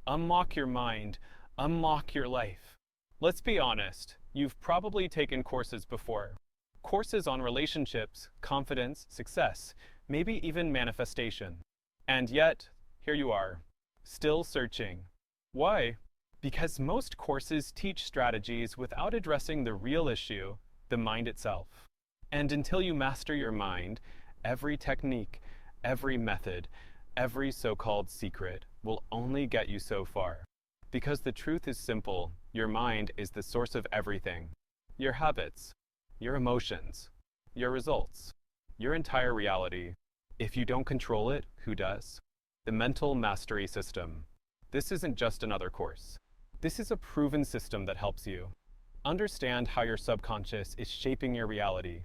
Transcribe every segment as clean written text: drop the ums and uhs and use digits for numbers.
Unlock your mind. Unlock your life. Let's be honest, you've probably taken courses before. Courses on relationships, confidence, success, maybe even manifestation. And yet, here you are, still searching. Why? Because most courses teach strategies without addressing the real issue, the mind itself. And until you master your mind, every technique, every method, every so-called secret will only get you so far. Because the truth is simple, your mind is the source of everything. Your habits, your emotions, your results, your entire reality. If you don't control it, who does? The Mental Mastery System. This isn't just another course. This is a proven system that helps you understand how your subconscious is shaping your reality,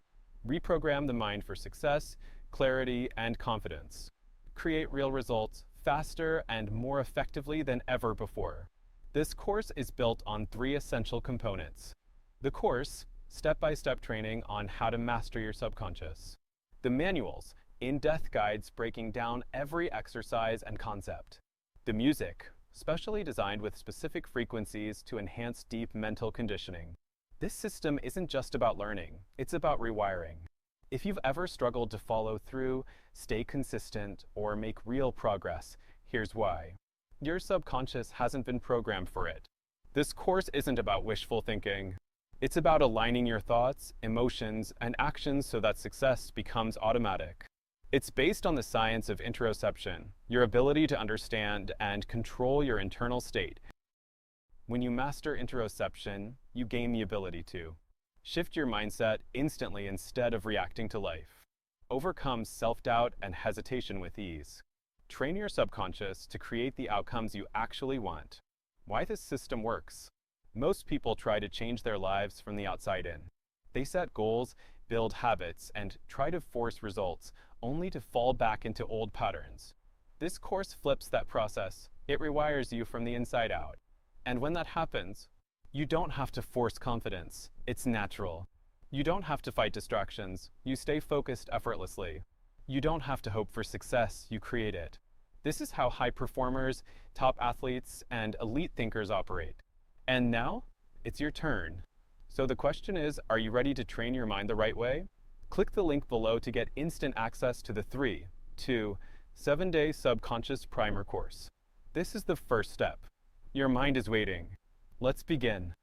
reprogram the mind for success, clarity, and confidence, create real results faster and more effectively than ever before. This course is built on 3 essential components. The course, step-by-step training on how to master your subconscious. The manuals, in-depth guides breaking down every exercise and concept. The music, specially designed with specific frequencies to enhance deep mental conditioning. This system isn't just about learning, it's about rewiring. If you've ever struggled to follow through, stay consistent, or make real progress, here's why. Your subconscious hasn't been programmed for it. This course isn't about wishful thinking. It's about aligning your thoughts, emotions, and actions so that success becomes automatic. It's based on the science of interoception, your ability to understand and control your internal state. When you master interoception, you gain the ability to shift your mindset instantly instead of reacting to life. Overcome self-doubt and hesitation with ease. Train your subconscious to create the outcomes you actually want. Why this system works? Most people try to change their lives from the outside in. They set goals, build habits, and try to force results, only to fall back into old patterns. This course flips that process. It rewires you from the inside out. And when that happens, you don't have to force confidence. It's natural. You don't have to fight distractions. You stay focused effortlessly. You don't have to hope for success. You create it. This is how high performers, top athletes, and elite thinkers operate. And now, it's your turn. So the question is, are you ready to train your mind the right way? Click the link below to get instant access to the 7-day subconscious primer course. This is the first step. Your mind is waiting. Let's begin.